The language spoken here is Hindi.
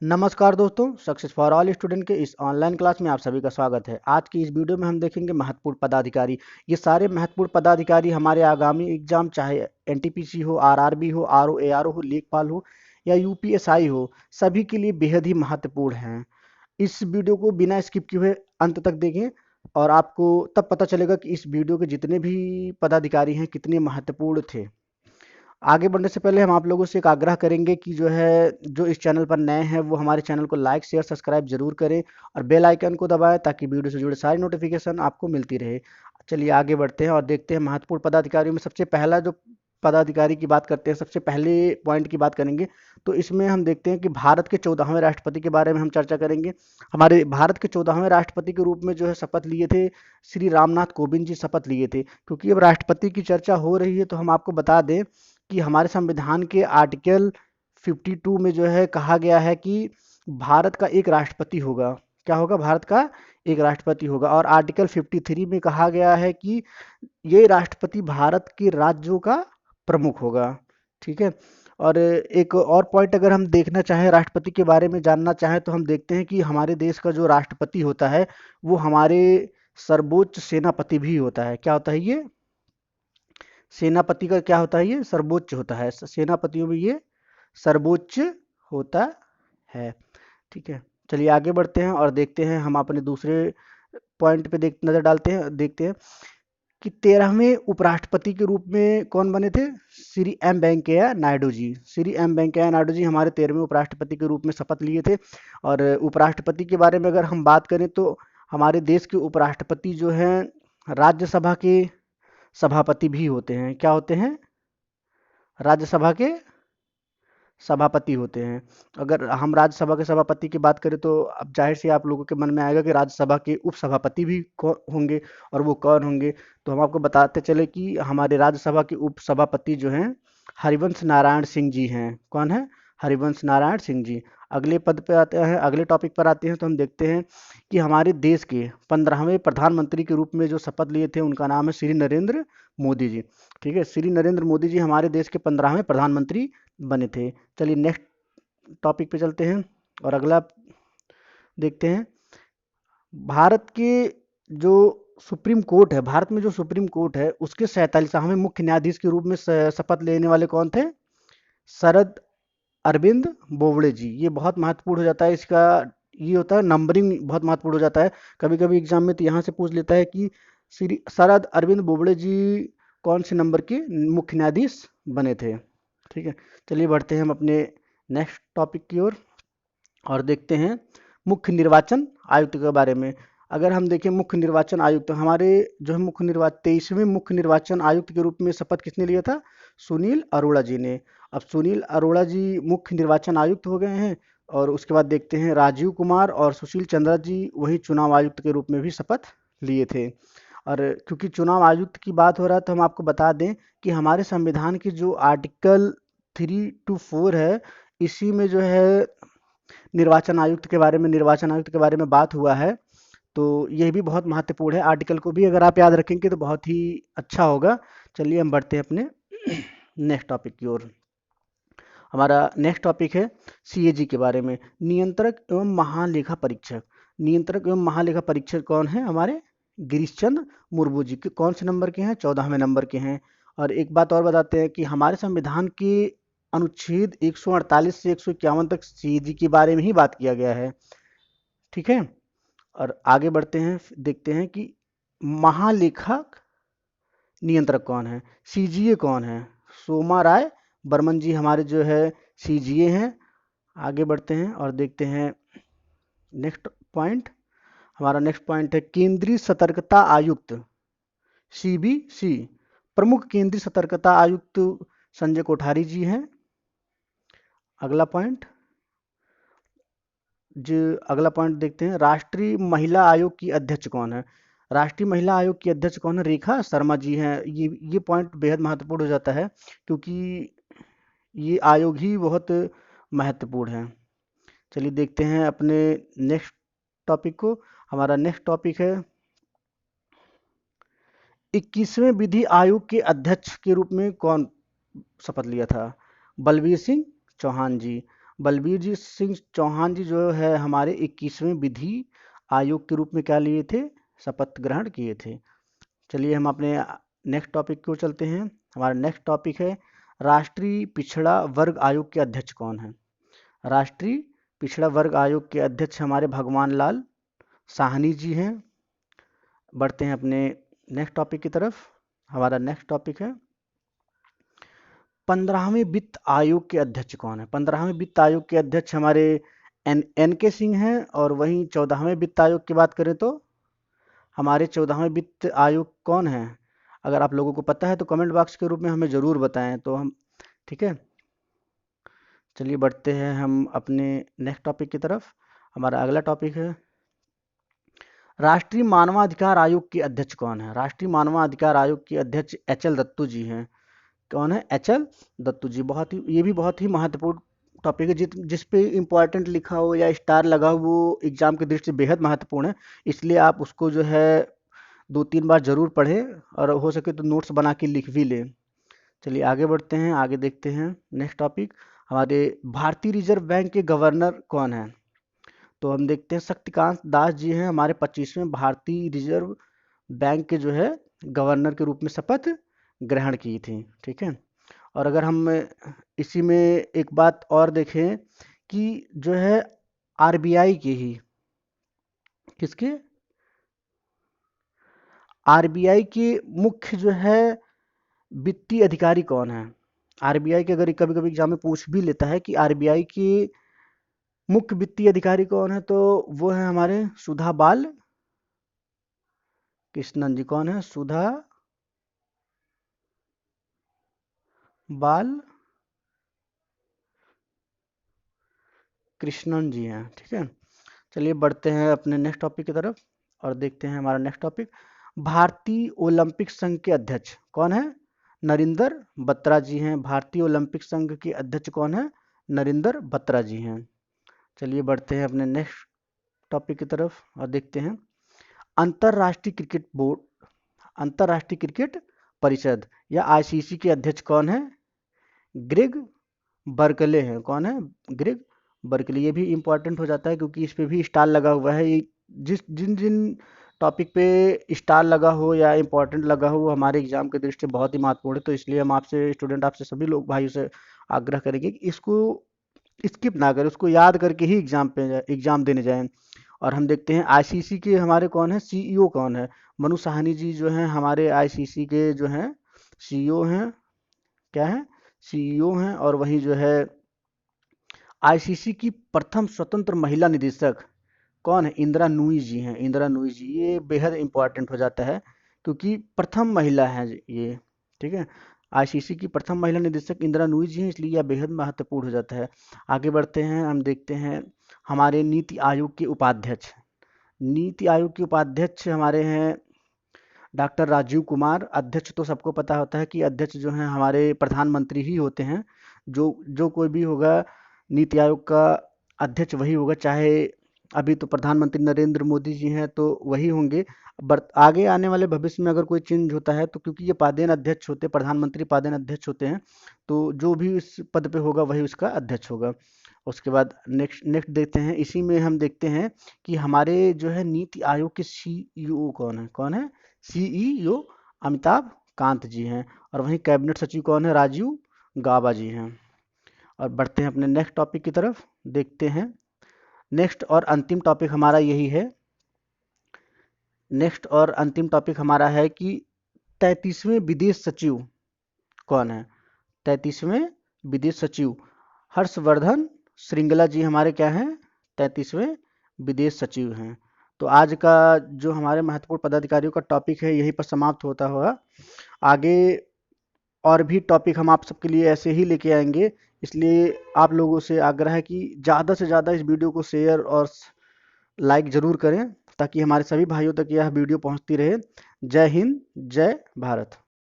नमस्कार दोस्तों, सक्सेस फॉर ऑल स्टूडेंट के इस ऑनलाइन क्लास में आप सभी का स्वागत है। आज की इस वीडियो में हम देखेंगे महत्वपूर्ण पदाधिकारी। ये सारे महत्वपूर्ण पदाधिकारी हमारे आगामी एग्जाम, चाहे एनटीपीसी हो, आरआरबी हो, आरओ एआरओ हो, लेखपाल हो या यूपीएसआई हो, सभी के लिए बेहद ही महत्वपूर्ण हैं। इस वीडियो को बिना स्किप किए हुए अंत तक देखें और आपको तब पता चलेगा कि इस वीडियो के जितने भी पदाधिकारी हैं कितने महत्वपूर्ण थे। आगे बढ़ने से पहले हम आप लोगों से एक आग्रह करेंगे कि जो इस चैनल पर नए हैं वो हमारे चैनल को लाइक शेयर सब्सक्राइब जरूर करें और बेल आइकन को दबाएं ताकि वीडियो से जुड़े सारी नोटिफिकेशन आपको मिलती रहे। चलिए आगे बढ़ते हैं और देखते हैं महत्वपूर्ण पदाधिकारियों में सबसे पहला जो पदाधिकारी की बात करते हैं, सबसे पहले पॉइंट की बात करेंगे तो इसमें हम देखते हैं कि भारत के 14वें राष्ट्रपति के बारे में हम चर्चा करेंगे। हमारे भारत के 14वें राष्ट्रपति के रूप में जो है शपथ लिए थे श्री रामनाथ कोविंद जी, शपथ लिए थे। क्योंकि अब राष्ट्रपति की चर्चा हो रही है तो हम आपको बता दें कि हमारे संविधान के आर्टिकल 52 में जो है कहा गया है कि भारत का एक राष्ट्रपति होगा। क्या होगा? भारत का एक राष्ट्रपति होगा। और आर्टिकल 53 में कहा गया है कि ये राष्ट्रपति भारत के राज्यों का प्रमुख होगा। ठीक है। और एक और पॉइंट अगर हम देखना चाहें, राष्ट्रपति के बारे में जानना चाहें, तो हम देखते हैं कि हमारे देश का जो राष्ट्रपति होता है वो हमारे सर्वोच्च सेनापति भी होता है। क्या होता है ये? सेनापति का क्या होता है? ये सर्वोच्च होता है। सेनापतियों में ये सर्वोच्च होता है। ठीक है। चलिए आगे बढ़ते हैं और देखते हैं, हम अपने दूसरे पॉइंट पे नजर डालते हैं। देखते हैं कि 13वें उपराष्ट्रपति के रूप में कौन बने थे? श्री एम वेंकैया नायडू जी। श्री एम वेंकैया नायडू जी हमारे 13वें उपराष्ट्रपति के रूप में शपथ लिए थे। और उपराष्ट्रपति के बारे में अगर हम बात करें तो हमारे देश के उपराष्ट्रपति जो हैं राज्यसभा के सभापति भी होते हैं। क्या होते हैं? राज्यसभा के सभापति होते हैं। अगर हम राज्यसभा के सभापति की बात करें तो अब जाहिर सी आप लोगों के मन में आएगा कि राज्यसभा के उपसभापति भी होंगे, और वो कौन होंगे? तो हम आपको बताते चले कि हमारे राज्यसभा के उपसभापति जो हैं हरिवंश नारायण सिंह जी हैं। कौन है? हरिवंश नारायण सिंह जी। अगले पद पे आते हैं, अगले टॉपिक पर आते हैं तो हम देखते हैं कि हमारे देश के 15वें प्रधानमंत्री के रूप में जो शपथ लिए थे उनका नाम है श्री नरेंद्र मोदी जी। ठीक है। श्री नरेंद्र मोदी जी हमारे देश के 15वें प्रधानमंत्री बने थे। चलिए नेक्स्ट टॉपिक पे चलते हैं और अगला देखते हैं। भारत के जो सुप्रीम कोर्ट है, भारत में जो सुप्रीम कोर्ट है उसके 47वें मुख्य न्यायाधीश के रूप में शपथ लेने वाले कौन थे? शरद अरविंद बोबड़े जी। ये बहुत महत्वपूर्ण हो जाता है, इसका ये होता है नंबरिंग बहुत महत्वपूर्ण हो जाता है। कभी कभी एग्जाम में तो यहाँ से पूछ लेता है कि श्री शरद अरविंद बोबड़े जी कौन से नंबर के मुख्य न्यायाधीश बने थे। ठीक है। चलिए बढ़ते हैं हम अपने नेक्स्ट टॉपिक की ओर और देखते हैं मुख्य निर्वाचन आयुक्त के बारे में। अगर हम देखें मुख्य निर्वाचन आयुक्त, हमारे जो है मुख्य निर्वाचन 23वें मुख्य निर्वाचन आयुक्त के रूप में शपथ किसने लिया था? सुनील अरोड़ा जी ने। अब सुनील अरोड़ा जी मुख्य निर्वाचन आयुक्त हो गए हैं। और उसके बाद देखते हैं राजीव कुमार और सुशील चंद्रा जी वही चुनाव आयुक्त के रूप में भी शपथ लिए थे। और क्योंकि चुनाव आयुक्त की बात हो रहा है तो हम आपको बता दें कि हमारे संविधान की जो आर्टिकल 3 to 4 है, इसी में जो है निर्वाचन आयुक्त के बारे में बात हुआ है। तो यह भी बहुत महत्वपूर्ण है। आर्टिकल को भी अगर आप याद रखेंगे तो बहुत ही अच्छा होगा। चलिए हम बढ़ते हैं अपने नेक्स्ट टॉपिक की ओर। हमारा नेक्स्ट टॉपिक है सीएजी के बारे में। नियंत्रक एवं महालेखा परीक्षक। नियंत्रक एवं महालेखा परीक्षक कौन है? हमारे गिरीश चंद्र मुर्मू जी के। कौन से नंबर के हैं? 14वें नंबर के हैं। और एक बात और बताते हैं कि हमारे संविधान के अनुच्छेद 148 से 151 तक सीएजी के बारे में ही बात किया गया है। ठीक है। और आगे बढ़ते हैं, देखते हैं कि महालेखक नियंत्रक कौन है, सीजीए कौन है? सोमा राय बर्मन जी हमारे जो है सीजीए हैं। आगे बढ़ते हैं और देखते हैं नेक्स्ट पॉइंट। हमारा नेक्स्ट पॉइंट है केंद्रीय सतर्कता आयुक्त, सीबीसी। प्रमुख केंद्रीय सतर्कता आयुक्त संजय कोठारी जी हैं। अगला पॉइंट जो अगला पॉइंट देखते हैं, राष्ट्रीय महिला आयोग की अध्यक्ष कौन है? राष्ट्रीय महिला आयोग की अध्यक्ष कौन है? रेखा शर्मा जी हैं। ये पॉइंट बेहद महत्वपूर्ण हो जाता है क्योंकि ये आयोग ही बहुत महत्वपूर्ण है। चलिए देखते हैं अपने नेक्स्ट टॉपिक को। हमारा नेक्स्ट टॉपिक है 21वें विधि आयोग के अध्यक्ष के रूप में कौन शपथ लिया था? बलबीर सिंह चौहान जी। बलबीर जी सिंह चौहान जी जो है हमारे 21वें विधि आयोग के रूप में क्या लिए थे, शपथ ग्रहण किए थे। चलिए हम अपने नेक्स्ट टॉपिक को चलते हैं। हमारा नेक्स्ट टॉपिक है राष्ट्रीय पिछड़ा वर्ग आयोग के अध्यक्ष कौन है। राष्ट्रीय पिछड़ा वर्ग आयोग के अध्यक्ष हमारे भगवान लाल साहनी जी हैं। बढ़ते हैं अपने नेक्स्ट टॉपिक की तरफ। हमारा नेक्स्ट टॉपिक है 15वें वित्त आयोग के अध्यक्ष कौन है। 15वें वित्त आयोग के अध्यक्ष हमारे एन के सिंह हैं। और वहीं 14वें वित्त आयोग की बात करें तो हमारे 14वें वित्त आयोग कौन है। अगर आप लोगों को पता है तो कमेंट बॉक्स के रूप में हमें ज़रूर बताएं तो हम, ठीक है। चलिए बढ़ते हैं हम अपने नेक्स्ट टॉपिक की तरफ। हमारा अगला टॉपिक है राष्ट्रीय मानवाधिकार आयोग के अध्यक्ष कौन है। राष्ट्रीय मानवाधिकार आयोग के अध्यक्ष HL दत्तू जी हैं। कौन है, HL दत्तू जी। बहुत ही, ये भी बहुत ही महत्वपूर्ण टॉपिक है। जिस पे इम्पोर्टेंट लिखा हो या स्टार लगा हो वो एग्जाम की दृष्टि से बेहद महत्वपूर्ण है। इसलिए आप उसको जो है 2-3 बार जरूर पढ़ें और हो सके तो नोट्स बना के लिख भी लें। चलिए आगे बढ़ते हैं, आगे देखते हैं नेक्स्ट टॉपिक। हमारे भारतीय रिजर्व बैंक के गवर्नर कौन है। तो हम देखते हैं शक्तिकांत दास जी हैं हमारे 25वें भारतीय रिजर्व बैंक के जो है गवर्नर के रूप में शपथ ग्रहण की थी, ठीक है। और अगर हम इसी में एक बात और देखें कि जो है आरबीआई के ही, किसके, आरबीआई के मुख्य जो है वित्तीय अधिकारी कौन है। आरबीआई के अगर कभी कभी एग्जाम में पूछ भी लेता है कि आरबीआई के मुख्य वित्तीय अधिकारी कौन है, तो वो है हमारे सुधा बाल कृष्णन जी। कौन है, सुधा बाल कृष्णन जी हैं, ठीक है। चलिए बढ़ते हैं अपने नेक्स्ट टॉपिक की तरफ और देखते हैं हमारा नेक्स्ट टॉपिक। भारतीय ओलंपिक संघ के अध्यक्ष कौन है। नरिंदर बत्रा जी हैं। भारतीय ओलंपिक संघ के अध्यक्ष कौन है, नरिंदर बत्रा जी हैं। चलिए बढ़ते हैं अपने नेक्स्ट टॉपिक की तरफ और देखते हैं अंतर्राष्ट्रीय क्रिकेट बोर्ड, अंतर्राष्ट्रीय क्रिकेट परिषद या आईसीसी के अध्यक्ष कौन है, ग्रेग बर्कले हैं। कौन है, ग्रेग बर्कले। ये भी इंपॉर्टेंट हो जाता है क्योंकि इस पे भी स्टार लगा हुआ है। ये जिस जिन जिन टॉपिक पे स्टार लगा हो या इंपॉर्टेंट लगा हो वो हमारे एग्जाम के दृष्टि से बहुत ही महत्वपूर्ण है। तो इसलिए हम आपसे स्टूडेंट, आपसे सभी लोग भाइयों से आग्रह करेंगे कि इसको स्किप ना करें, उसको याद करके ही एग्जाम देने जाएं। और हम देखते हैं आईसीसी के हमारे कौन है, सीईओ कौन है। मनु साहनी जी जो हैं हमारे आईसीसी के जो हैं सीईओ हैं। क्या है, सीईओ हैं। और वही जो है आईसीसी की प्रथम स्वतंत्र महिला निदेशक कौन है, इंदिरा नूई जी हैं। इंदिरा नूई जी, ये बेहद इंपॉर्टेंट हो जाता है क्योंकि प्रथम महिला है ये, ठीक है। आईसीसी की प्रथम महिला निदेशक इंदिरा नूई जी हैं, इसलिए यह बेहद महत्वपूर्ण हो जाता है। आगे बढ़ते हैं, हम देखते हैं हमारे नीति आयोग के उपाध्यक्ष। नीति आयोग के उपाध्यक्ष हमारे हैं डॉक्टर राजीव कुमार। अध्यक्ष तो सबको पता होता है कि अध्यक्ष जो हैं हमारे प्रधानमंत्री ही होते हैं। जो कोई भी होगा नीति आयोग का अध्यक्ष वही होगा, चाहे अभी तो प्रधानमंत्री नरेंद्र मोदी जी हैं तो वही होंगे। बट आगे आने वाले भविष्य में अगर कोई चेंज होता है तो क्योंकि ये पादेन अध्यक्ष होते हैं, प्रधानमंत्री पादेन अध्यक्ष होते हैं, तो जो भी इस पद पे होगा वही उसका अध्यक्ष होगा। उसके बाद नेक्स्ट नेक्स्ट देखते हैं, इसी में हम देखते हैं कि हमारे जो है नीति आयोग के सीईओ कौन है। कौन है, सीईओ अमिताभ कांत जी हैं। और वहीं कैबिनेट सचिव कौन है, राजीव गाबा जी हैं। और बढ़ते हैं अपने नेक्स्ट टॉपिक की तरफ, देखते हैं नेक्स्ट और अंतिम टॉपिक हमारा यही है। नेक्स्ट और अंतिम टॉपिक हमारा है कि 33वें विदेश सचिव कौन है। 33वें विदेश सचिव हर्षवर्धन श्रृंगला जी हमारे क्या हैं, 33वें विदेश सचिव हैं। तो आज का जो हमारे महत्वपूर्ण पदाधिकारियों का टॉपिक है यहीं पर समाप्त होता हुआ। आगे और भी टॉपिक हम आप सबके लिए ऐसे ही लेके आएंगे। इसलिए आप लोगों से आग्रह है कि ज़्यादा से ज़्यादा इस वीडियो को शेयर और लाइक ज़रूर करें ताकि हमारे सभी भाइयों तक यह वीडियो पहुंचती रहे। जय हिंद, जय भारत।